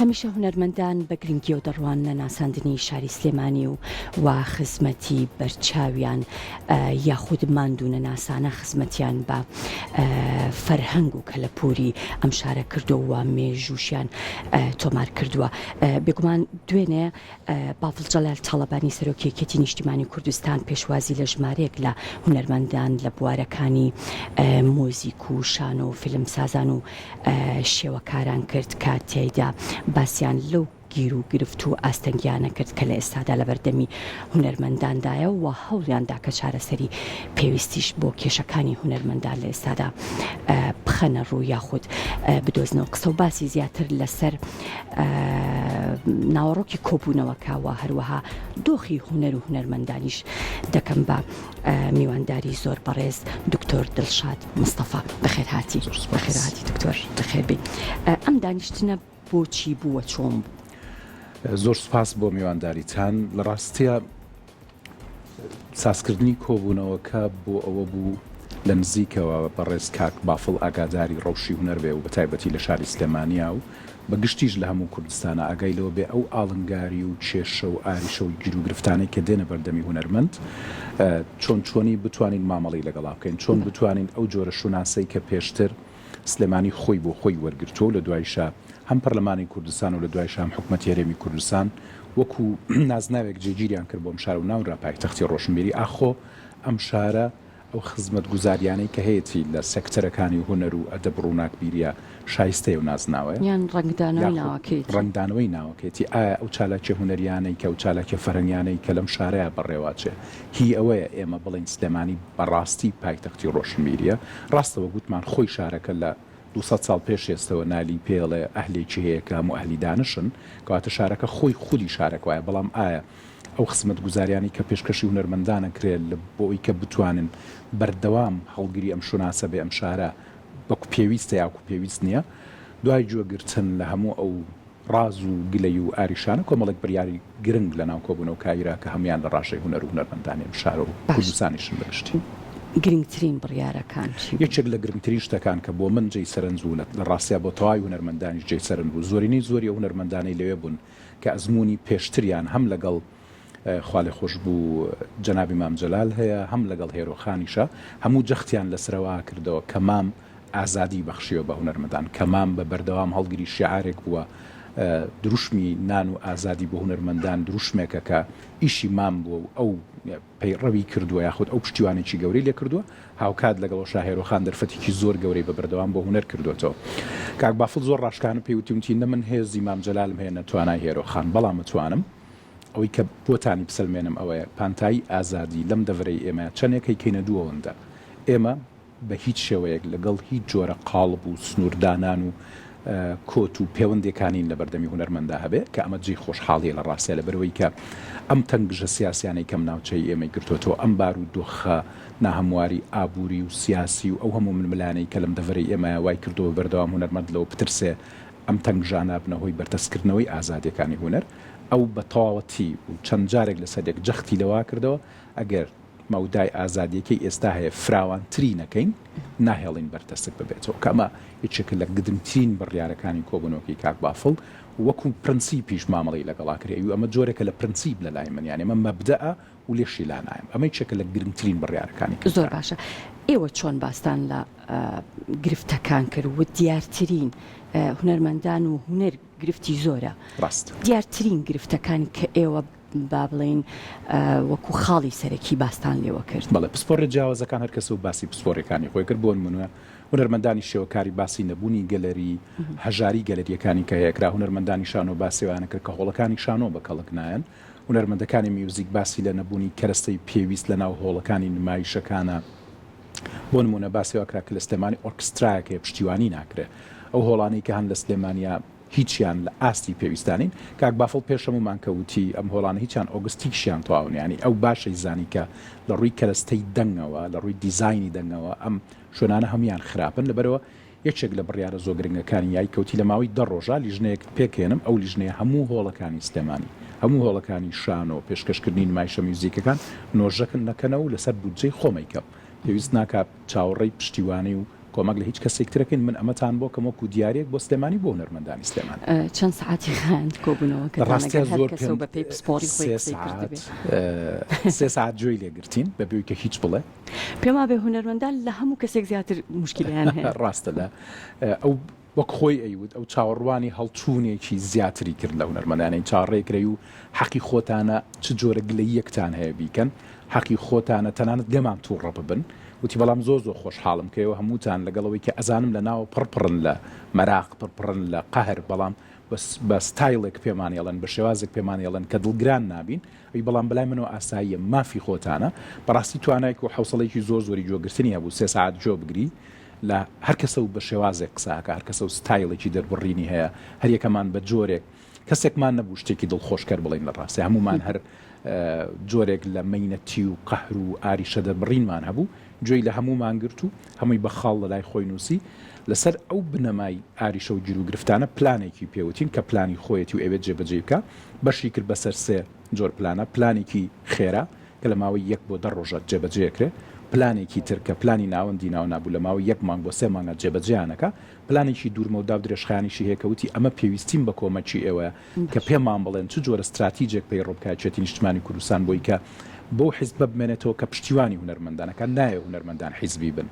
هەمیشە هونەرمەندان بە گرنگی و دەڕوانە ناساندنی شاری سلێمانی و خزمەتی بەرچاویان یاخود ماندوونە ناسانە خزمەتیان بە فەرهەنگ و کەلەپوری ئەم شارە کردووە و مێژووشیان تۆمار کردووە. بێگومان دوێنێ باڵ جەلال تاڵەبانی سەرۆکی یەکێتی نیشتیمانی کوردستان پێشوازی لە ژمارەیەک لە هونەرمەندان لە بوارەکانی مۆزیک و شان و فیلمسازان و شێوەکاران کرد کە تێیدا باسییان لەو گیر و گرفت و ئاستەنگیانە کرد کە لە ئێستادا لە بەردەمی هونەرمەنداندایە و هەوڵیاندا کە چارەسەری پێویستیش بۆ کێشەکانی هونەرمەندان لە ئێستادا بخەنە ڕوو یاخود بدۆزنەوە. قسە و باسی زیاتر لەسەر ناوەڕۆکی کۆبوونەوەکەوە هەروەها دۆخی هونەر و هونەرمەندانیش دەکەم بە میوانداری زۆر بەڕێز دکتۆر دڵشاد مستەفا. بەخێرهاتی دکتۆر بەخێربێ. ئەم دانیشتنە بۆچی بووە چۆن بوو؟ زۆر سوپاس بۆ میوانداریتان. لە ڕاستیە سازکردنی کۆبوونەوەکە بۆ ئەوە بوو لە نزیکەوە بەڕێز کاک بافڵ ئاگاداری ڕەوشی هونەر بێ و بەتایبەتی لە شاری سلێمانیا و بە گشتیش لە هەموو کوردستانە ئاگای لەوە بێ ئەو ئاڵنگاری و کێشە و ئاریشە و گیر و گرفتانەی کە دێنە بەردەمی هونەرمەند چۆنی بتوانین مامەڵی لەگەڵا بکەین، چۆن بتوانین ئەو جۆرە شوناسەی کە پێشتر سلێمانی خۆی بۆ خۆی وەرگرتووە و لە دوایشە هەم پەرلەمانی کوردستان و لە دوایشە هەم حکومەتی هەرێمی کوردستان وەکو نازناوێک جێگیریان کرد بۆم شار و ناونرا پایتەختی ڕۆشنبیری ئاخۆ ئەم شارە ئەو خزمەت گوزاریانەی کە هەیەی لە سێکتەرەکانی هونەر و ئەدەب ڕووناکبیریە شایستەیە و نازناوە یان ڕنگدانەوەی ناوەکێتی ئایا ئەو چالاکی هونەریانەی کە ئەو چالاکی فەرەنگیانەی کە لەم شارەیە بەڕێواچێ هی ئەوەیە ئێمە بڵین سلێمانی بەڕاستی پایتەختی ڕۆشنبیریە. ڕاستەوە گوتمان خۆی شارەکە لە 200 ساڵ پێش ئێستەوە نالی پێڵێ ئەهلێکی هەیە کە هەموو ئەهلی دانشن کەواتە شارەکە خۆی خودی شارەکە وایە، بەڵام ئایا ئەو خزمەت گوزاریانی کە پێشکەشی هونەرمەندانە کرێت لە بۆی کە بتوانن بەردەوام هەڵگیری ئەم شوناسە بێ ئەم شارە بەکو پێویستە یاکو پێویست نییە، دوای جوێگرتن لە هەموو ئەو ڕاز و گلەی و ئاریشانە کۆمەڵێک بڕیاری گرنگ لە ناو کۆبوونەوە کایرا کە هەمویان لە ڕاشەی هونەر و هونەرمەندانی ئەم شارە و کوردستانیشن بەگشتی. گرنگترین بڕیارەکان یەکێک لە گرنگترین شتەکان کە بۆ من جێی سەرنج و لە ڕاستیا بۆ تەواوی هونەرمەندانیش جێی سەرنج بوو زۆرینەی زۆری هونەرمەندانەی لەوێ بوون کە ئەزمموی پێشتریان هەم لەگەڵ خاڵێ خۆش بوو جەنابی مام جەلال هەیە هەم لەگەڵ هێرۆخانیشە هەموو جەختیان لەسەرەوە کردەوە کە مام ئازادی بەخشیەوە بە هونەرمەندان کە مام بە بەردەوام هەڵگیری شیعارێک بووە دروشمی نان و ئازادی بۆ هونەرمەندان دروشمێکە کە ئیشی مام بووە و ئەو پەیڕەوی کردووە یاخود ئەو پشتیوانێکی گەورەی لێ کردووە هاوکات لەگەڵ شاهێرۆخان دەرفەتێکی زۆر گەورەی بە بەردەوام بۆ هونەر کردوێتەوە. کاک بافڵ زۆر ڕاشکانە پێوتیوتی نە من هێزی مام جەلالم هەیە نەتوانای هێرۆخان، بەڵام متوانم ئەوەی کە بۆتانی بسەلمێنم ئەوەیە پانتایی ئازادی لەم دەڤرەی ئێمە چەندێکی کەینە دووەوەندە ئێمە بە هیچ شێوەیەک لەگەڵ هیچ جۆرە قاڵب و سنووردانان و کۆت و پەیوەندەکانین لە بەردەمی هونەرمەندا هەبێ کە ئەمە جێی خۆشحاڵیە لە ڕاستیە لە بەرەوەی کە ئەم تەنگژە سیاسیانەی کەم ناوچەی ئێمەی گرتوێتەوە ئەم بار و دۆخە ناهەمواری ئابووری و سیاسی و ئەو هەموو منملانەی کە لەم دەڤرەی ئێمە وای کردەوە بەردەوام هونەرمەند لەوە پترسێ ئەم تەنگژانە بنەهۆی بەردەستکردنەوەی ئازادیەکانی هونەر ئەو بە تەواوەتی و چەند جارێک لەسەرێک جەختی لەوا کردەوە ئەگەر مەودای ئازادیەکەی ئێستا هەیە فراوانتری نەکەین ناهێڵین بەردەستک ببێتەوە کە ئەمە هیچێکە لە گرنگترین بڕیارەکانی کۆبوونەوەکی کاک بافڵ وەکو پرەنسیپیش مامەڵی لەگەڵا کرێ و ئەمە جۆرێکە لە پرەنسیپ لە لای من یانێ ئەمە مەبدەئە و لێشی لا نایم ئەمە هیچێکە لە گرنگترین بڕیارەکانی. زۆر باشە. ئێوە چۆن باستان لە گرفتەکان کرد و دیارترین هونەرمەندان و هونەر گرفتی زۆرە ڕاست دیارترین گرفتەکان کە ئێوە با بڵین وەکو خاڵی سەرەکی باستان لێوە کرد؟ بەڵێ پسپۆڕە جیاوازەکان هەر کەس و باسی پسپۆڕەکانی خۆی کرد بۆ نمونە هونەرمەندانی شێوەکاری باسی نەبوونی گەلەری هەژاری گەلەریەکانی کە هەیەکرا هونەرمەندانی شانۆ باسیوانە کرد کە هۆڵەکانی شانۆ بە کەڵک نایەن هونەرمەندەکانی میوزیک باسی لە نەبوونی کەرەستەی پێویست لە ناو هۆڵەکانی نمایشەکانە بۆ نمونە باسیواکرا کە لە سلێمانی ئۆرکسترایەکە پشتیوانی ناکرێت ئەو هۆڵانەی کە هەن لە سلێمانیا هیچیان لە ئاستی پێویستانین کاک بافڵ پێشەمومان کەوتی ئەم هۆڵانە هیچیان ئۆگستیکشیان تەواونیانی ئەو باشەی زانی کە لە ڕووی کەرەستەی دەنگەوە لە ڕووی دیزایانی دەنگەوە ئەم شوێنانە هەمویان خراپن لەبەرەوە یەکێک لە بڕیارە زۆر گرنگەکانی یای کەوتی لە ماوەی 10 ڕۆژە لیژنەیەک پێکێنم ئەو لیژنەیە هەموو هۆڵەکانی سلێمانی هەموو هۆڵەکانی شانۆ پێشکەشکردنی نمایشە میوزیکەکان نۆژەکن نەکەنەوە لەسەر بودجەی خۆمەیکە پێویست ناکات چاوەڕێی پشتیوانی و کۆمەک لە هیچ کەسێک ترەکەین من ئەمەتان بۆ کەمەوەکو دیارێک بۆ سلێمانی بۆ هونەرمەندانی سلێمان چەند سعاتی خاند کۆبوونەوە کە ڕاستیان زۆر بە پێی پسپۆری سێ ساعت جوێی لێگرتین بەبێ کە هیچ بڵێ پێما بێ هونەرمەندان لە هەموو کەسێک زیاتر مشکلیان هەیە ڕاستە لە ئەو وەک خۆی ئەیوت ئەو چاوەڕوانی هەڵچوونێکی زیاتری کرد لە هونەرمەندانەی چاڕێکرێ و حەقی خۆتانە چ جۆرە گلەیەکتان هەیە بیکەن حەقی خۆتانە تەنانەت گەمان تووڕە ببن وتی بەڵام زۆر خۆشحاڵم کەەوە هەمووتان لەگەڵەوەی کە ئەزانم لە ناوە پڕپڕن لە مەراق پڕپڕن لە قەهر بەڵام بە ستایلێک پێمانێڵن بە شێوازێک پێمانێڵن کە دڵگران نابین ئەی بەڵام بەلای منەوە ئاساییە مافی خۆتانە بەڕاستی توانایك و حوسڵێکی زۆری جۆگرتنی هەبوو 3 ساعت جۆ بگری لە هەر کەسە و بە شێوازێک قساکە هەر کەسە و ستایلێکی دەربڕینی هەیە هەر یەکەمان بە جۆرێک کەسێکمان نەبوو شتێکی دڵخۆشکەر بڵین لە ڕاستی هەمومان هەر جۆرێک لە مەینەتی و قەهر و ئاریشە دەربڕینمان هەبوو گوێی لە هەموومان گرت و هەمووی بە خاڵ لە لای خۆی نووسی لەسەر ئەو بنەمای ئاریشە و گیر و گرفتانە پلانێکی پێوتین کە پلانی خۆیەتی و ئەوێت جێبەجێ بکە بەشی کرد بەسەر 3 جۆر پلانە پلانێکی خێرا کە لە ماوەی 1 بۆ 10 ڕۆژە جێبەجێکرێ پلانێکی تر کە پلانی ناوەندی ناو نابوو لە ماوەی 1 مانگ بۆ 3 مانگە جێبەجێیانەکە پلانێکی دوورمە و داو درێژخایانیشی هەیەکەوتی ئەمە پێویستیم بە کۆمەکی ئێوە کە پێمان بڵێن چ جۆرە استراتیجێک پێی ڕۆبکایەتی نیشتمانی کوردستان بۆی کە بۆ حیزب بمێنێتەوە کە پشتیوانی هونەرمەندانەکە نایە هونەرمەندان حیزبی بن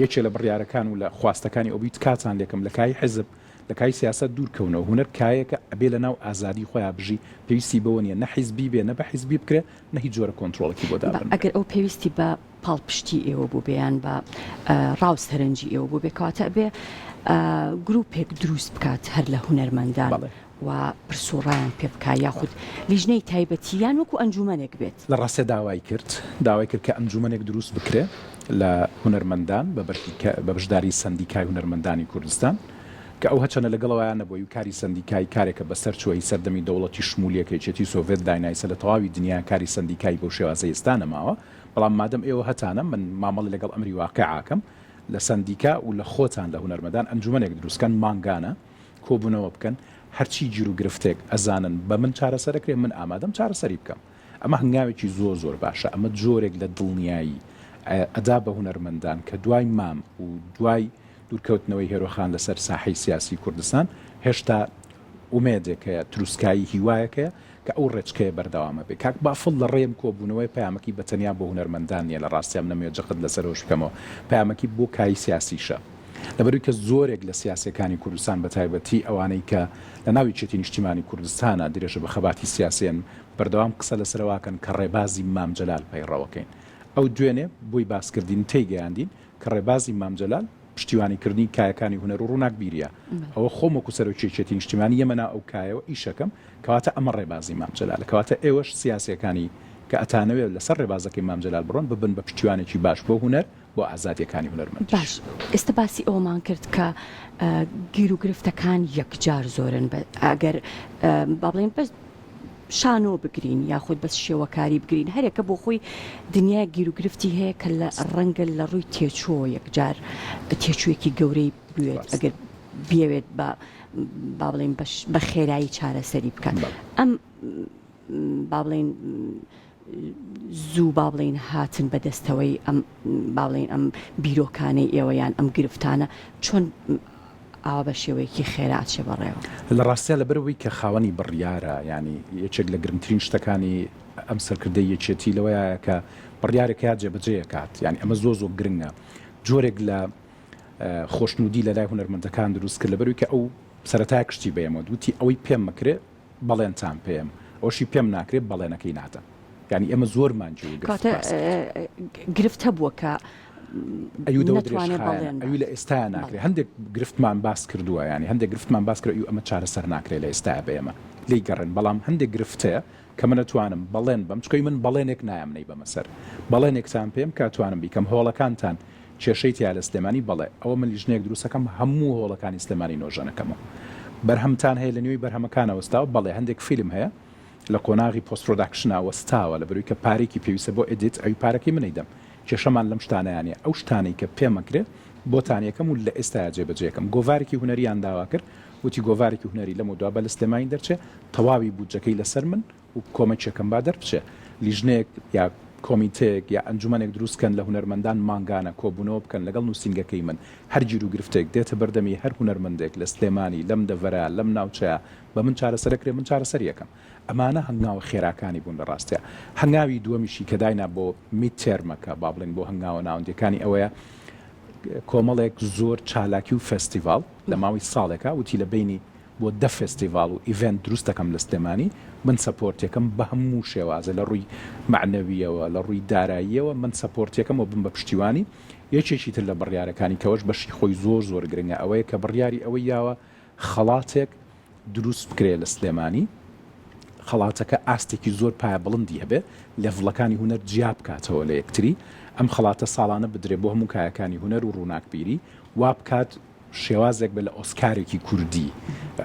یەکێ لە بڕیارەکان و لە خواستەکانی ئەوبیت کاتان لێکم لە کای حیزب لە کای سیاست دوورکەونەوە هونەر کایەکە ئەبێ لە ناو ئازادی خۆیان بژی پێویستی بەوە نیە نە حیزبی بێ نە بە حیزبی بکرێ نە هیچ جۆرە کۆنتترۆڵێکی بۆ دابن ئەگەر ئەو پێویستی بە پاڵپشتی ئێوە بوو بێیان بە ڕاوست هەرنجی ئێوە بوو بێ کاتە بێ گروپێک دروست بکات هەر لە هونەرمەندان و پرسوڕیان پێ بکە یاخود لیژنەی تایبەتیان وەکو ئەنجومەنێک بێت لە ڕاستە داوای کرد کە ئەنجومەنێک دروست بکرێ لە هونەرمەندان بە بەشداری سندیکای هونەرمەندانی کوردستان کە ئەو هەچەنە لەگەڵەوەیان نەبووی و کاری سندیکای کارێکە بەسەر چوەی سەردەمی دەوڵەتی شمولیەکەیەتی سۆڤێت داینایسە لە تەواوی دنیا کاری سندیکای بەو شێوازە ئێستا نەماوە بەڵام مادەم ئێوە هەتانە من مامەڵی لەگەڵ ئەمری واقعاکەم لە سندیکا و لە خۆتان لە هونەرمەندان ئەنجومەنێک دروستکەن مانگانە کۆبوونەوە بکەن هەرچی گیر و گرفتێک ئەزانن بە من چارەسەرەکرێ من ئامادەم چارەسەری بکەم ئەمە هەنگاوێکی زۆر باشە ئەمە جۆرێک لە دڵنیایی ئەدا بە هونەرمەندان کە دوای مام و دوای دوورکەوتنەوەی هێرۆخان لەسەر ساحەی سیاسی کوردستان هێشتا ئومێدێکەیە تروسکایی هیوایەکەیە کە ئەو ڕێچکەیە بەردەوامە بێ کاک بافڵ لە ڕێم کۆبوونەوەی پامەکی بەتەنیا بۆ هونەرمەندان نیە لە ڕاستیان نەمێت جەقت لەسەرۆش بکەمەوە پامەکی بۆ کاری سیاسیشە لەبەروی کە زۆرێک لە سیاسەکانی کوردستان بە تایبەتی ئەوانەی کە لە ناوی چێتی نیشتیمانی کوردستانە درێژە بە خەباتی سیاسیان بەردەوام قسە لەسەرواکەن کە ڕێبازی مام جەلال پەیڕەوەکەین ئەو دوێنێ بۆی باسکردین تێیگەیاندین کە ڕێبازی مام جەلال پشتیوانیکردنی کایەکانی هونەر و ڕووناک بیریە ئەوە خۆمەکو سەرۆکیێتی نیشتیمانی یەمەنا ئەو کایەوە ئیشەکەم کەواتە ئەمە ڕێبازی مام جەلالە کەواتە ئێوەش سیاسیەکانی کە ئەتانەوێت لەسەر ڕێبازەکەی مام جەلال بڕۆن ببن بە پشتیوانێکی باش بۆ هونەر بۆ ئازادیەکانی هونەرمەند باش ئێستا باسی ئەومان کرد کە گیر و گرفتەکان یەکجار زۆرن ئەگەر با بڵێن بەس شانۆ بگرین یاخود بەس شێوەکاری بگرین هەرێکە بۆ خۆی دنیا گیر و گرفتی هەیە کە لە ڕەنگە لە ڕووی تێچۆ یەکجار تێچوویەکی گەورەی بوێت ئەگەر بێوێت با بڵێن بە خێرایی چارەسەری بکات ئەم با بڵێن زوو با بڵێن هاتن بەدەستەوەی ئەم بیرۆکانەی ئێوەیان ئەم گرفتانە چۆن ئاوا بە شێوەیەکی خێرات چێ بەڕێوە لە ڕاستیە لەبەرەوەی کە خاوەنی بڕیارە ینی یەکێک لە گرنگترین شتەکانی ئەم سەرکردەی یەکێتی لەوەیە کە بڕیارێک یا جێبەجێکات ینی ئەمە زۆر گرنگە جۆرێک لە خۆشنودی لە لای هونەرمەندەکان دروست کرد لەبەروی کە ئەو سەرەتای کشتی بەیەمە دوتی ئەوەی پێم مەکرێ بەڵێنتان پێم ئەوشی پێم ناکرێت بەڵێنەکەی ناتە ینی ئەمە زۆرمان گرفتە بووە کە ئەوی لە ئێستا ناکرێت هەندێک گرفتمان باس کردووە ینی هەندێک گرفتمان باس کرد ئەمە چارەسەر ناکرێت لە ئێستا بێمە لی گەڕن بەڵام هەندێک گرفتەیە کە من نتوانم بەڵێن بەم چکەی من بەڵێنێک نایەمنەی بەمەسەر بەڵێنێکتان پێم کاتوانم بیکەم هۆڵەکانتان کێشەی تیا لە سلێمانی بەڵێ ئەوە من لیژنەیەک دروستەکەم هەموو هۆڵەکانی سلێمانی نۆژەنەکەمەوە بەرهەمتان هەیە لە نوێی بەرهەمەکانەوەستاوە بەڵێ هەندێک فیلم هەیە لە کۆناغی پۆستپرۆداکشنە وەستاوە لە بەروی کە پارێکی پێویستە بۆ ئێدیت ئەوی پارەکەی منەیدەم کێشەمان لەم شتانەیانە ئەو شتانەی کە پێمەکرێت بۆتانیەکەم و لە ئێستا جێبەجێکم گۆڤارێکی هونەریان داوا کرد وتی گۆڤارێکی هونەری لەم دوابە لە سلێمانی دەرچێت تەواوی بودجەکەی لەسەر من و کۆمەچێکم با دەربچێ لیژنەیەک یا کۆمیتەیەک یا ئەنجومەنێک دروستکەن لە هونەرمەندان مانگانە کۆبوونەوە بکەن لەگەڵ نووسینگەکەی من هەرگیر و گرفتێک دێتە بەردەمی هەر هونەرمەندێک لە سلێمانی لەم دەڤەرە لەم ناوچەیە بە من چارەسەرەکرێ من چارەسەر یەکەم ئەمانە هەنگاوە خێراکانی بوون لە ڕاستەیە هەنگاوی دووەمیشی کە داینا بۆ میت تێرمەکە با بڵێن بۆ هەنگاوە ناوەندەکانی ئەوەیە کۆمەڵێک زۆر چالاکی و فستیڤال لە ماوەی ساڵێکە وتی لە بینی بۆ دە فستیڤال و ئیڤنت دروست دەکەم لە سلێمانی من سەپۆرتێکم بە هەموو شێوازە لە ڕووی معنەویەوە لە ڕووی داراییەوە من سەپۆرتێکم و بم بە پشتیوانی یەکێکی تر لە بڕیارەکانی کەەوەش بەشی خۆی زۆر زۆر گرنگە ئەوەیە کە بڕیاری ئەوەی یاوە خەڵاتێک دروست بکرێ لە سلێمانی خەڵاتەکە ئاستێکی زۆر پایە بڵندی هەبێ لێڤڵەکانی هونەر جیا بکاتەوە لە یەکتری ئەم خەڵاتە ساڵانە بدرێ بۆ هەموو کایەکانی هونەر و ڕووناکبیری وا بکات شێوازێک بە لە ئۆسکارێکی کوردی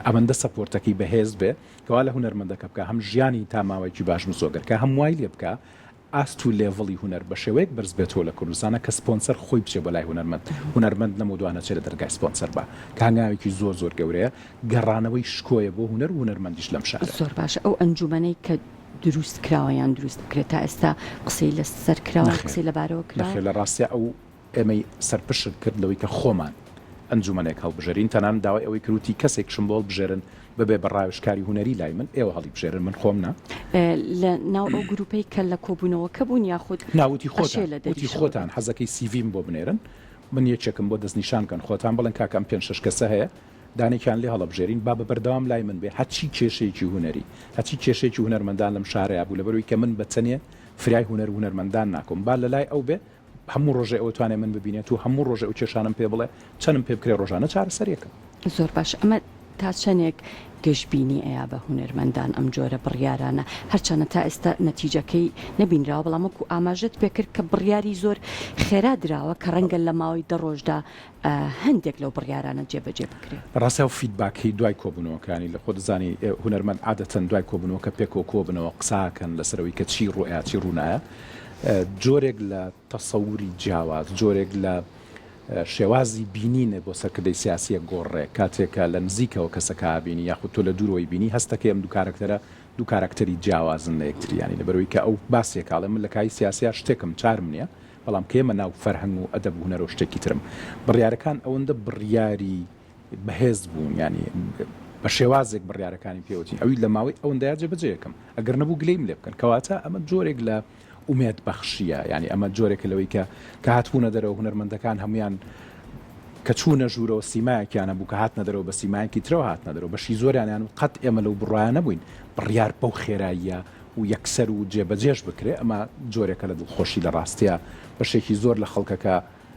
ئەمەندە سەپۆرتەکەی بەهێز بێ کەوا لە هونەرمەندەکە بکە هەم ژیانی تا ماوەیەکی باش مسۆگەرکە هەم وای لێ بکە ئاست و لێڤڵی هونەر بە شێوەیەک بەرز بێتەوە لە کوردستانە کە سپۆنسەر خۆی بچێ بەلای هونەرمەند نەمودوانە چێ لە دەرگای سپۆنسەر بە کانگاوێکی زۆر زۆر گەورەیە گەڕانەوەی شکۆیە بۆ هونەر و هونەرمەندیش لەم شارە زۆر باشە ئەو ئەنجومەنەی کە دروست کراوەیان دروست بکرێت تا ئێستا قسەی لە سەر کراوە قسەی لەبارەوە کرا لە ڕاستیە ئەو ئێمەی سەرپشت کرد لەوەی کە خۆمان ئەنجومەنێک هەڵبژێرین تەنان داوای ئەوەی کروتی کەسێک شمبۆڵ بژێرن ببێ بە ڕاوێژکاری هونەری لای من ئێوە هەڵی بژێرن من خۆم نا لە ناو ئەو گروپەی کە لە کۆبوونەوەکە بوون یاخود ناوتی خۆتان حەزەکەی سیڤیم بۆ بنێرن من یەکێکم بۆ دەستنیشانکەن خۆتان بڵێن کاکەم 5-6 کەسە هەیە دانێکیان لێ هەڵەبژێرین با بە بەردەوام لای من بێ هەچی کێشەیەکی هونەری هەچی کێشەیەکی هونەرمەندان لەم شارەیە بوو لەبەروی کە من بەچەنێ فرای هونەر هونەرمەندان ناکۆم با لە لای ئەو بێ هەموو ڕۆژێ ئەو توانێ من ببینێت و هەموو ڕۆژێ ئەو کێشانم پێ بڵێ چەندم پێ بکرێ ڕۆژانە چارەسەرێکم زۆر باش ئەمە تا چەندێک گەشتبینی ئەیا بە هونەرمەندان ئەم جۆرە بڕیارانە هەرچەنە تا ئێستا نەتیجەکەی نەبینراوە بەڵام وەکو ئاماژەت پێکرد کە بڕیاری زۆر خێرا درراوە کە ڕەنگە لە ماوەی دە ڕۆژدا هەندێک لەو بڕیارانە جێبەجێ بکرێت ڕاستە و فیدباکی دوای کۆبوونەوەکانی لە خۆ دەزانی هونەرمەند عادەتەن دوای کۆبوونەوەکە پێکۆ کۆبنەوە قساکەن لەسەرەوەی کە چی ڕوئە چی ڕوونایە جۆرێک لە تەسەووری جیاواز جۆرێک لە شێوازی بینینە بۆ سەرکردەی سیاسیە گۆڕێ کاتێکە لە نزیکەوە کەسەکە بینی یاخود تۆ لە دوورەوەی بینی هەستەکەی ئەم دوو کارکتەری جیاوازن لە یەکتریانی لەبەرەوەی کە ئەو باسێکاڵێ من لە کای سیاسیا شتێکم چارم نییە بەڵام کێمە ناو فەرهەنگ و ئەدەب و هونەر و شتێکی ترم بڕیارەکان ئەوەندە بڕیاری بەهێز بوون ینی بە شێوازێک بڕیارەکانی پێوتی ئەوی لە ماوەی ئەوەندەیە جێبەجێ یەکەم ئەگەر نەبوو گلەیم لێ بکەن کەواتە ئەمە جۆرێک لە ئومێد بەخشیە ینی ئەمە جۆرێکە لەوەی کە هاتبوونە دەرەوە هونەرمەندەکان هەمویان کە چوونە ژوورەوە سیمایەکیانە بوو کە هاتنە دەرەوە بە سیمایەکی ترەوە هاتنە دەرەوە بەشی زۆریانیان و قەت ئێمە لەو بڕایە نەبووین بڕیار بەو خێراییە و یەکسەر و جێبەجێش بکرێ ئەمە جۆرێکە لە دڵخۆشی لە ڕاستیە بەشێکی زۆر لە خەڵکەکە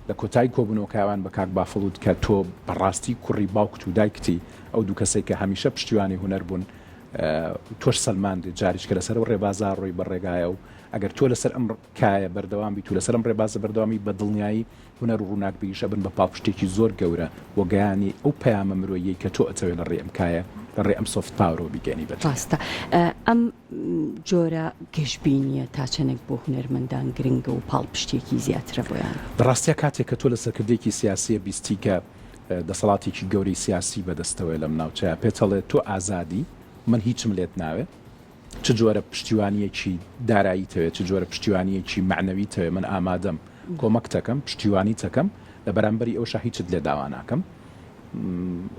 لە کۆتایی کۆبوونەوەکەوان بە کاک بافڵوت کە تۆ بەڕاستی کوڕی باوکت و دایکتی ئەو دوو کەسێک کە هەمیشە پشتیوانی هونەر بوون تۆش سەلماندی جاریشکە لەسەر و ڕێبازار ڕۆی بەڕێگایە و ئەگەر تۆ لەسەر ئەم کایە بەردەوام بیت و لەسەر ئەم ڕێبازە بەردەوامی بە دڵنیایی هونەر و ڕووناکبیریشە بن بە پاڵپشتێکی زۆر گەورە وە گەیانی ئەو پەیامە مرۆیی کە تۆ ئەتەوێت لە ڕێ ئەم کایە لە ڕێ ئەم سۆفت پاورەوە بیگەنی بێت ڕاستە ئەم جۆرە گەشتبینیە تا چەندێک بۆ هونەرمەندان گرنگە و پاڵپشتێکی زیاترە بۆیان ڕاستیە کاتێک کە تۆ لە سەرکردێکی سیاسیە بیستی کە دەسەڵاتێکی گەوری سیاسی بەدەستەوەی لەم ناوچەیە پێچەڵێت تۆ ئازادی من هیچم لێت ناوێت چ جۆرە پشتیوانیەکی دارایی تەوێت چ جۆرە پشتیوانیەکی معنەوی تەوێت من ئامادەم کۆمەک تەکەم پشتیوانی تەکەم لە بەرامبەری ئەوشە هیچت لێ داوا ناکەم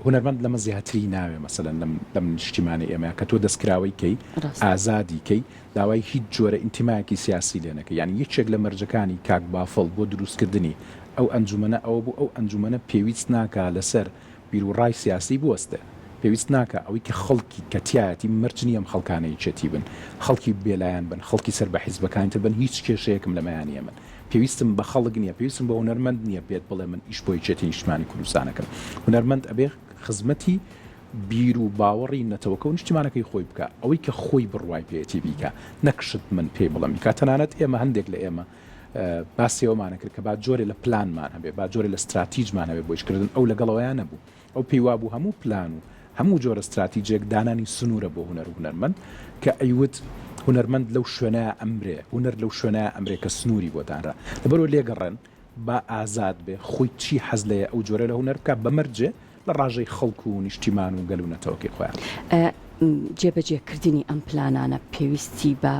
هونەرمەند لەمە زیاتری ناوێ مەسەلەن لەم نیشتیمانی ئێمە کە تۆ دەستکراوەی کەی ئازادی کەی داوای هیچ جۆرە ئینتیمایەکی سیاسی لێنەکە یعنی یەکێک لە مەرجەکانی کاک بافڵ بۆ دروستکردنی ئەو ئەنجومەنە ئەوە بوو ئەو ئەنجومەنە پێویست ناکە لەسەر بیرروڕای سیاسی بوەستێ پێویست ناکە ئەوەی کە خەڵکی کەتیایەتی مرچنی ئەم خەڵکانەی چێتی بن خەڵکی بێلایەن بن خەڵکی سەر بە حیزبەکانتە بن هیچ کێشەیەکم لەمەیانە من پێویستم بە خەڵک نییە پێویستم بە هونەرمەند نییە بێت بڵێ من ئیش بۆی چێتی نیشتمانی کوردستانەکەم هونەرمەند ئەبێ خزمەتی بیر و باوەڕی نەتەوەکە و نیشتیمانەکەی خۆی بکە ئەوەی کە خۆی بڕوای پێێتی بیکە نەکشت من پێی بڵم کا تەنانەت ئێمە هەندێک لە ئێمە باسیەوەمانە کرد کە با جۆرێ لە پلانمان هەبێ با جۆرێ لە استراتیژمان هەبێ بۆ ئیشکردن ئەو لەگەڵەوەیان نەبوو ئەو پێیوا بوو هەموو پلان و هەموو جۆرە استراتیژێک دانانی سنوورە بۆ هونەر و هونەرمەند کە ئەیوت هونەرمەند لەو شوێنە ئەمرێ هونەر لەو شوێنە ئەمرێ کە سنووری بۆ دانرا لەبەرەوە لێگەڕێن با ئازاد بێ خۆی چی حەز لەیە ئەو جۆرە لە هونەر بکە بەمەرجێ لە ڕاژەی خەڵکو و نیشتیمان و گەلوونەتەوەکی خۆیان جێبەجێکردنی ئەم پلانانە پێویستی بە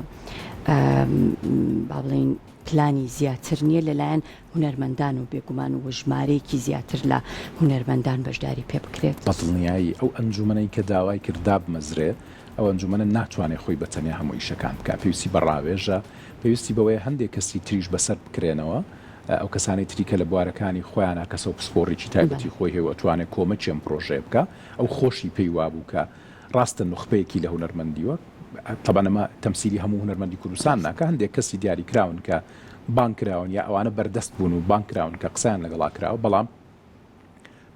با بڵین پلانی زیاتر نییە لەلایەن هونەرمەندان و بێگومان و ژمارەیەکی زیاتر لە هونەرمەندان بەشداری پێ بکرێت. بەدڵنیایی ئەو ئەنجومەنەی کە داوای کردا بمەزرێ ئەو ئەنجومەنە ناتوانێت خۆی بەتەنیا هەموو ئیشەکان بکات. پێویستی بەڕاوێژە، پێویستی بەوەی هەندێک کەسی تریش بەسەر بکرێنەوە، ئەو کەسانی تریکە لە بوارەکانی خۆیانە کەسە و پسپۆڕێکی تایبەتی خۆی هەیە توانێت کۆمەکی ئەم پرۆژێ بکە، ئەو خۆشی پێی وابوو کە ڕاستە نخبەیەکی لە هونەرمەندیوە. طبعا ئەمە تەمسیلی هەموو هونەرمەندی کوردستان ناکە، هەندێک کەسی دیاری کراون کە بانکراون یا ئەوانە بەردەست بوون و بانکراون کە قسەیان لەگەڵا کراوە، بەڵام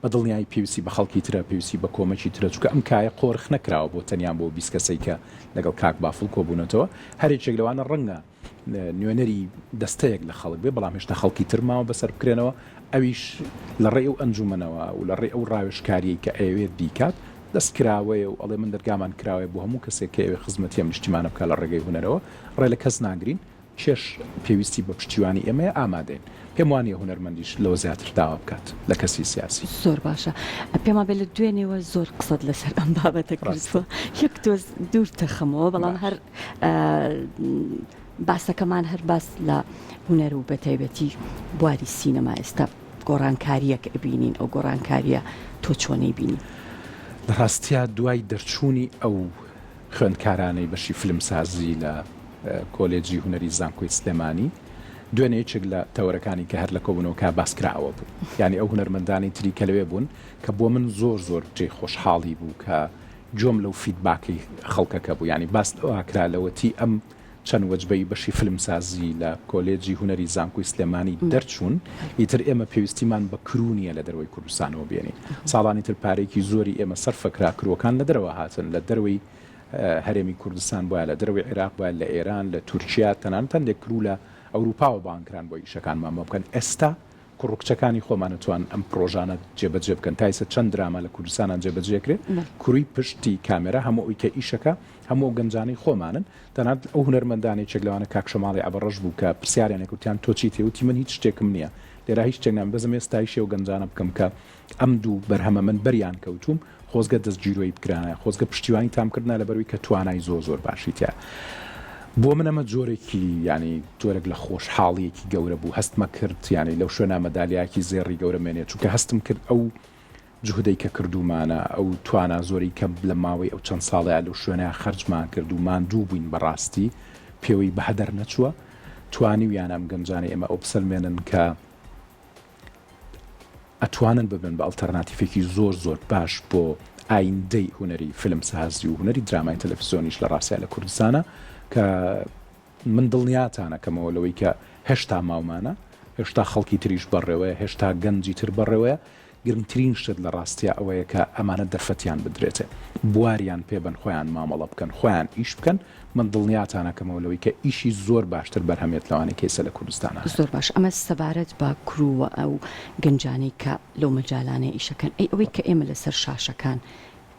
بەدڵنیایی پێویستی بە خەڵکی ترە، پێویستی بە کۆمەکی ترە، چونکە ئەم کایە قۆرخ نەکراوە بۆ تەنیان بۆ 20 کەسەی کە لەگەڵ کاک بافڵ کۆبوونەتەوە. هەرێکێک لەوانە ڕەنگە نوێنەری دەستەیەک لە خەڵک بێ، بەڵام هێشتا خەڵکی ترماوە بەسەر بکرێنەوە، ئەویش لە ڕێ ئەو ئەنجومەنەوە و لە ڕێ ئەو ڕاوێژکاریی کە ئەوێت بیکات دەستکراوەیە و ئەڵێ من دەرگامان کراوێ بۆ هەموو کەسێک کە ئەوێ خزمەتی ئەم نیشتیمانە بکە لە ڕێگەی هونەرەوە، ڕێ لە کەس ناگرین، چێش پێویستی بە پشتیوانی ئێمەیە ئامادەین. پێم وانە هونەرمەندیش لەوە زیاتر داوا بکات لە کەسی سیاسی. زۆر باشە. پێما بێت لە دوێنێەوە زۆر قسەت لەسەر ئەم بابەتە کردووە، یەک دۆز دوور تەخەمەوە، بەڵام هەر باسەکەمان هەر باس لە هونەر و بەتایبەتی بواری سینەما ئێستا گۆڕانکاریەک ئەبینین، ئەو گۆڕانکاریە تۆ چۆنەی بینی؟ لە ڕاستیا دوای دەرچوونی ئەو خوێندکارانەی بەشی فیلمسازی لە کۆلێجی هونەری زانکۆی سلێمانی، دوێنێ یەکێک لە تەوەرەکانی کە هەر لە کۆبوونەوە کا باسکراوە بوو، یعنی ئەو هونەرمەندانی تری کە لەوێ بوون کە بۆ من زۆر زۆر جێ خۆشحاڵی بوو کە جۆم لەو فیدباکی خەڵکەکە بوو، ینی باس ئەوکرا لەوەتی ئەم چەند وەجبەی بەشی فیلمسازی لە کۆلێجی هونەری زانکۆی سلێمانی دەرچوون، ئیتر ئێمە پێویستیمان بە کرونیە لە دەروەی کوردستانەوە بێنین. ساڵانی تر پارێکی زۆری ئێمە سەرفەکرا کرۆکان لە دەرەوە هاتن، لە دەروەی هەرێمی کوردستان بووە، لە دەروی عێراق بووە، لە ئێران، لە تورکیا، تەنانەت هەندێک کرو لە ئەوروپاوە بانکران بۆ ئیشەکانمان بکەن. ئێستا کوڕکچەکانی خۆمانەتوان ئەم پرۆژانە جێبەجێ بکەن. تایسە چەند دراما لە کوردستانان جێبەجێکرێت، کوڕی پشتی کامێرە هەموو ئەوی کە ئیشەکە هەموو گەنجانەی خۆمانن. تەنانەت ئەو هونەرمەندانی چێکلەوانە کاک شەماڵی ئەبەڕەش بوو کە پرسیاریانێک وتیان تۆ چیت؟ وتی من هیچ شتێکم نییە، لێرە هیچ شتێک نام، بەزم ئێستا ئیشێ و گەنجانە بکەم کە ئەم دوو بەرهەمە من بەریان کەوتوم، خۆزگە دەستگیرۆی بکرانە، خۆزگە پشتیوانی تامکردنا لەبەروی کە توانای زۆر باشی تیا. بۆ من ئەمە جۆرێکی ینی جۆرێک لە خۆشحاڵیەکی گەورە بوو، هەستمە کرد ینی لەو شوێنە مەدالیاکی زێڕی گەورە مێنێت، چونکە هەستم کرد ئەو جهودەی کە کردومانە، ئەو توانە زۆری کە لە ماوەی ئەو چەند ساڵەیە لەو شوێنەیە خەرجمان کرد و ماندوو بووین بەڕاستی پێوەی بە هەدەر نەچووە، توانی ویانە ئەم گەنجانەی ئێمە ئەو بسەلمێنن کە ئەتوانن ببن بە ئەڵتەرناتیفێکی زۆر باش بۆ ئایندەی هونەری فیلمسازی و هونەری درامای تەلەڤیزیۆنیش لە ڕاستیە لە کوردستانە، کە من دڵنیاتانەکەمەوە لەوەی کە هێشتا ماومانە، هێشتا خەڵکی تریش بەڕێوەیە، هێشتا گەنجی تر بەڕێوەیە. گرنگترین شت لە ڕاستیە ئەوەیە کە ئەمانە دەرفەتیان بدرێتێ، بواریان پێبن، خۆیان مامەڵە بکەن، خۆیان ئیش بکەن. من دڵنیاتانەکەمەوە لەوەی کە ئیشی زۆر باشتر بەرهەمێت لەوانە کەیسە لە کوردستانە. زۆر باش. ئەمە سەبارەت بە کرووە ئەو گەنجانەی کە لەو مەجالانە ئیشەکەن، ئەوەی کە ئێمە لەسەر شاشەکان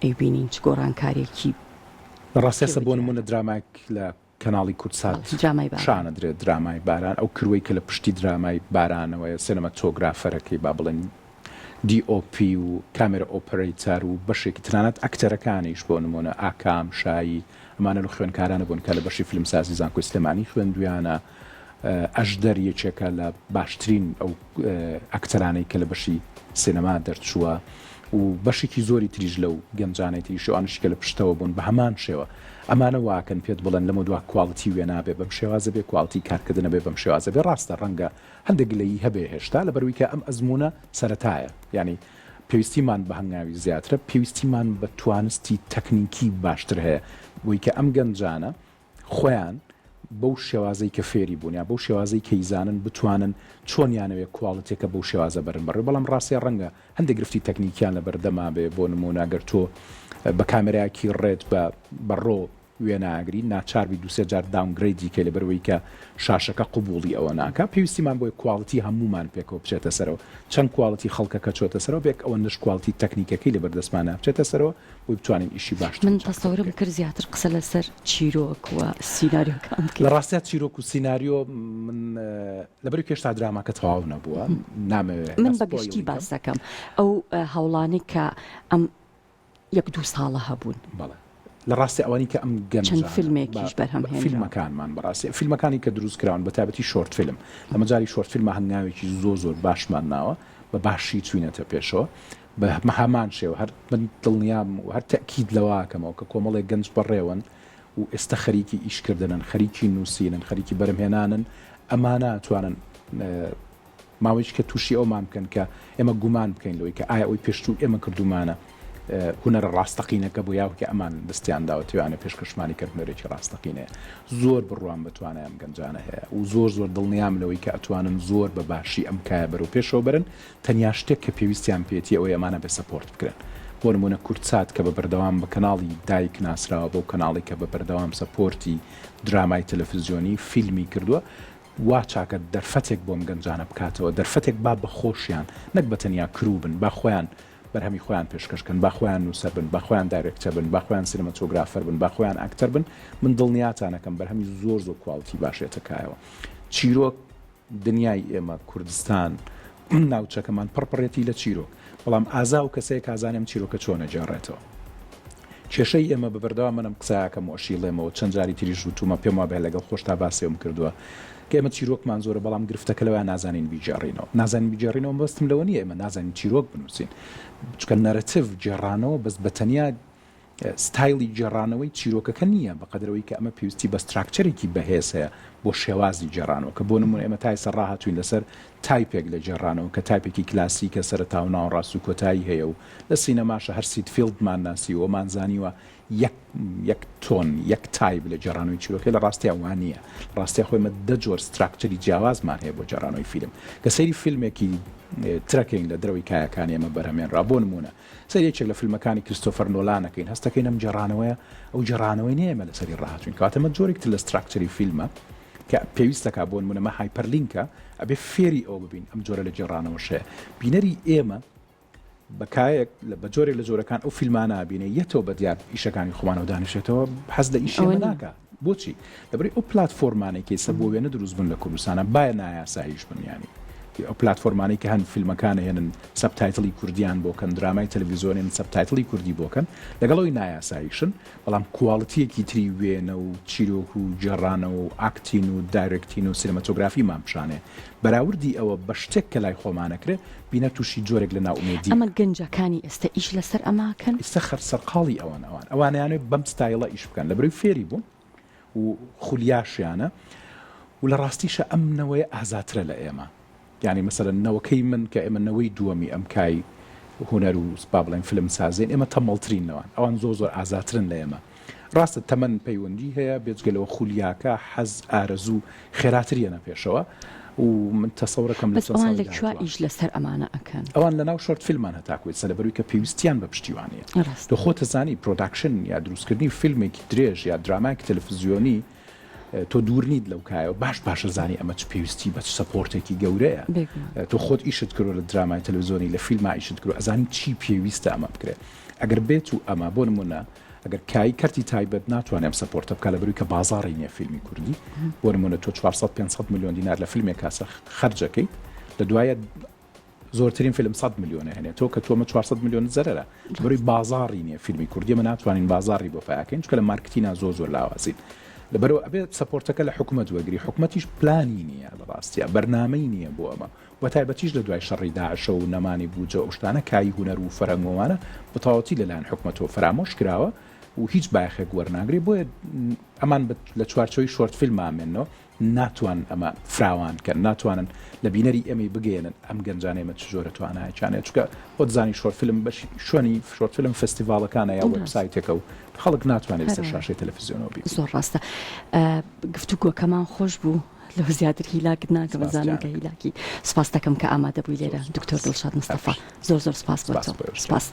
ئەیبینین چ گۆڕانکارێکی لە ڕاستیە بۆ نمونە درامایك لە کەناڵی کورتسات شانە درێت، درامای باران، ئەو کروەی کە لە پشتی درامای بارانەوەی سینەماتۆگرافەرەکەی با بڵێن DOP و کامێرە ئۆپەرەیتەر و بەشێکی تەنانەت ئەکتەرەکانیش بۆ نمونە ئاکام شایی، ئەمانە لە خوێندکارانە بوون کە لە بەشی فیلمسازی زانکۆی سلێمانی خوێندویانە. ئەژدەر یەکێکە لە باشترین ئەو ئەکتەرانەی کە لە بەشی سینەما دەرچووە و بەشێکی زۆری تریژ لەو گەنجانەی تریش ئەوانشی کە لە پشتەوە بوون بە هەمان شێوە. ئەمانە واکەن پێت بڵێن لەمە دوا کواڵیتی وێ نابێ بەم شێوازە بێ، کواڵیتی کارکردنە بێ بەم شێوازە بێ. ڕاستە ڕەنگە هەندێک لەی هەبێ هێشتا لەبەروی کە ئەم ئەزمونە سەرەتایە، ینی پێویستیمان بە هەنگاوی زیاترە، پێویستیمان بە توانستی تەکنیکی باشتر هەیە بۆی کە ئەم گەنجانە خۆیان بەو شێوازەی کە فێری بوون یا بەو شێوازەی کەیزانن بتوانن چۆنیانەوێ کواڵیتێکە بەو شێوازە بەرنبەڕێ. بەڵام ڕاستیە ڕەنگە هەندێک گرفتی تەکنیکیان لە بەردەما بێ، بۆ نمونەگەر تۆ بە کامێرایەکی ڕێت بەڕۆ وێ ناگری، ناچاربی دوسێ جار داونگرێدی کە لەبەرەوەی کە شاشەکە قبوڵی ئەوە ناکە. پێویستیمان بۆی کواڵیتی هەمومان پێکەوە بچێتە سەرەوە، چەند کواڵیتی خەڵکەکە چۆتە سەرەوە بێک ئەوە نش کواڵیتی تەکنیکەکەی لەبەردەستمانە بچێتە سەرەوە بۆی بتوانین ئیشی باشتر. من تەسەورم کرد زیاتر قسە لەسەر چیرۆک و سیناریۆکان لە ڕاستیات چیرۆک و سیناریۆ من لەبەر کێشتا دراماکە تەواو نەبووە، نامەوێت من بەگشتی باس دەکەم ئەو هەوڵانەی کە ئەم 1-2 ساڵە هەبوون. بەڵێ لە ڕاستی ئەوانی کە ئەم چەند فیلمێکیش بەرهەمهێنرا فیلمەکانمان بەڕاستی فیلمەکانی کە دروست کراون بە تایبەتی شۆرت فیلم لە مەجای شۆرت فیلمە هەنگاوێکی زۆر باشمان ناوە بە باشی چوینەتە پێشەوە بە هەمان شێوە هەر من دڵنیام و هەر تەکید لەواکەمەوە کە کۆمەڵێک گەنج بەڕێوەن و ئێستا خەریکی ئیشکردنن خەریکی نووسینن خەریکی بەرهەمهێنانن ئەمانە توانن ماوەیەک کە تووشی ئەومان بکەن کە ئێمە گومان بکەین لەوەی کە ئایا ئەوی پێشتوو ئێمە کردومانە هونەرە ڕاستەقینەکە بۆ یاوکە ئەمان دەستیانداوە توانە پێشکەشمانی کردنەرێکی ڕاستەقینەیە زۆر بڕوان بتوانیان گەنجانە هەیە و زۆر دڵنیام لەوەی کە ئەتوانن زۆر بە باشی ئەم کایە بەرەو پێشەوە برن تەنیا شتێک کە پێویستیان پێێتی ئەوەی ئەمانە بە سەپۆرت بکرێن بۆ نمونە کورتسات کە بە بەردەوام بە کەناڵی دایک ناسراوە بۆ کەناڵی کە بە بەردەوام سەپۆرتی درامای تەلەڤیزیۆنی فیلمی کردووە وا چاکە دەرفەتێک بۆم گەنجانە بکاتەوە دەرفەتێک با بە خۆشیان نەک بە تەنیا کروبن با خۆیان بەرهەمی خۆیان پێشکەشکن با خۆیان نووسەر بن با خۆیان دایرێکتەر بن با خۆیان سینەماتۆگرافەر بن با خۆیان ئاکتەر بن من دڵنیاتانەکەم بەرهەمی زۆر کواڵیتی باشێتەکایەوە چیرۆک دنیای ئێمە کوردستان ناوچەکەمان پڕپڕێتی لە چیرۆک بەڵام ئازا و کەسەیە کازانم چیرۆکە چۆنە جێڕێتەوە کێشەی ئێمە بەبەردەوام منم قسەکەم و ئەشیڵێمەوە چەند جاری تریش وتومە پێم وابێ لەگەڵ خۆش تا باسێوم کردووە کە ئێمە چیرۆکمان زۆرە بەڵام گرفتەکە لەوە نازانین بیجێڕینەوە بەستم لەوە نیە ئێمە نازانین چیرۆک بنووسین چکە نەرەتیڤ جێڕانەوە بەس بەتەنیا ستایلی جێڕانەوەی چیرۆکەکە نییە بەقەدرەوەی کە ئەمە پێویستی بە ستراکچەرێکی بەهێز هەیە بۆ شێوازی جێڕانەوە کە بۆ نمونە ئێمە تای سەر ڕاهاتوین لەسەر تایپێک لە جێڕانەوە کە تایپێکی کلاسیکە سەرەتا و ناو ڕاست و کۆتایی هەیە و لە سینەماشە هەر سیتفیلدمان ناسیوە مانزانیوە یەک تۆن یەک تایب لە جێڕانەوەی چیرۆکە لە ڕاستی ئەوان نییە ڕاستی خۆی دە جۆر ستراکچەری جیاوازمان هەیە بۆ جێڕانەوەی فیلم کە سەیری فیلمێکی ترەکەین لە درەوەی کایەکانی ئێمە بەرهەمێنرا بۆ نمونە سەرێکێک لە فیلمەکانی کریستۆفەر نۆلانەکەین هەستەکەین ئەم جێڕانەوەیە ئەو جێڕانەوەی نیە لە سەری ڕاهاتوین کاتەمە جۆرێکتر لە ستراکچەری فیلمە کە پێویستەکە بۆ نمونەمە هایپەرلینکە ئەبێ فێری ئەو ببین ئەم جۆرە لە جێڕانەوەشەیە بینەری ئێمە بەکایەک بە جۆرێک لە جۆرەکان ئەو فیلمانە بینێ یەتەوە بە دیار ئیشەکانی خۆمانە و دانیشێتەوە حەز لە ئیشەوە ناکە بۆچی لەبەری ئەو پلاتفۆرمانێکی سە بۆ وێنە دروست بوون لە کوردستانە باە نایاساییش بنیانی ئەو پلاتفۆرمانەی کە هەن فیلمەکانە هێنن سەبتایتڵی کوردیان بۆکەن درامای تەلەڤیزیۆنێن سەبتایتڵی کوردی بۆکەن لەگەڵەوەی نایاساییشن بەڵام کوواڵیتیەکی تری وێنە و چیرۆک و جێڕانە و ئاکتین و دایرکتین و سینەماتۆگرافی مامپشانێ بەراوردی ئەوە بە شتێک کە لای خۆمانەکرێ بینە تووشی جۆرێک لە ناومێدی ئەمە گەنجەکانی ئێستا ئیش لەسەر ئەماکەن ئێستا خەرسەرقاڵی ئەوانیانێ بەم ستایڵە ئیش بکەن لەبەروی فێری بوون و خولیاشیانە و لە ڕاستیشە ئەمنەوەی ئازاترە لە ئێمە یعنی مثلا نەوەکەی من کە ئێمە نەوەی دووەمی ئەم کای هونەر و سپا بڵێن فیلم سازین ئێمە تەمەڵترینەوە ئەوان زۆر ئازاترن لە ئێمە ڕاستە تەمەن پەیوەندی هەیە بێجگەلەوە خولیاکە حەز ئارەزوو خێراتریەنە پێشەوە و من تەسەورەکەم بەس ئەوان لەکوێ ئیش لەسەر ئەمانە ئەکەن ئەوان لەناو شۆرت فیلمان هەتاکوێت سەلەبەروی کە پێویستیان بە پشتیوانیە تۆ خۆتە زانی پرۆداکشن یا دروستکردنی فیلمێکی درێژ یا درامایکی تەلەڤیزیۆنی تۆ دوور نیت لەو کایەوە باشە زانی ئەمە چ پێویستی بە سەپۆرتێکی گەورەیە تۆ خۆت ئیشت کردو لە درامای تەلەڤیزیۆنی لە فیلم ئیشت کرد ئەزانی چی پێویستە ئەمە بکرێت ئەگەر بێت و ئەمە بۆ نمونە ئەگەر کای کەرتی تایبەت ناتوانێم سەپۆرتە بکە لەبەروی کە بازاڕی نییە فیلمی کوردی بۆ نمونە تۆ 400-500 میلیۆن دینار لە فیلمێک کاسە خەرجەکەی لە دوایە زۆرترین فیلم 100 میلیۆنە هەنێت تۆ کە تۆمە 400 میلیۆن زەرەرە بەروی بازاڕی نییە فیلمی کوردی ئێمە ناتوانین بازاڕی بۆ پایەکەین چکە لە مارکتینە زۆر لاوازین لەبەرەوە ئەبێت سەپۆرتەکە لە حکومەت وەگری حکومەتیش پلانی نییە لە ڕاستیە بەرنامەی نییە بۆ ئەمە و تایبەتیش لە دوای شەڕی داعشە و نەمانی بووجە ئەوشتانە کای هونەر و فەرهەنگۆمانە بەتەواوەتی لەلایەن حکومەتەوە فرامۆش کراوە و هیچ بایەخێک وەرناگری بۆیە ئەمان لە چوارچەوەی شۆرت فیلم ئامێنەوە ناتوان ئەمە فراوان کەن ناتوانن لە بینەری ئەمەی بگەێنن ئەم گەنجانەیەمە چ جۆرە توانایچانێت چکە بۆ دزانی شۆرت فیلم بەش شوێنی شۆرت فیلم فستیڤالەکانە یا وەبسایتێکە و خەڵک ناتوانێت لەسەر شاشەی تەلەڤیزیۆنەوە بێت زۆر ڕاستە گفتوگۆکەمان خۆش بوو لەو زیاتر هیلاکت ناکە بەزانم کە هیلاکی سپاس دەکەم کە ئامادە بووی لێرە دکتۆر دڵشاد مستەفا زۆر سپاس بۆ تۆ سپاس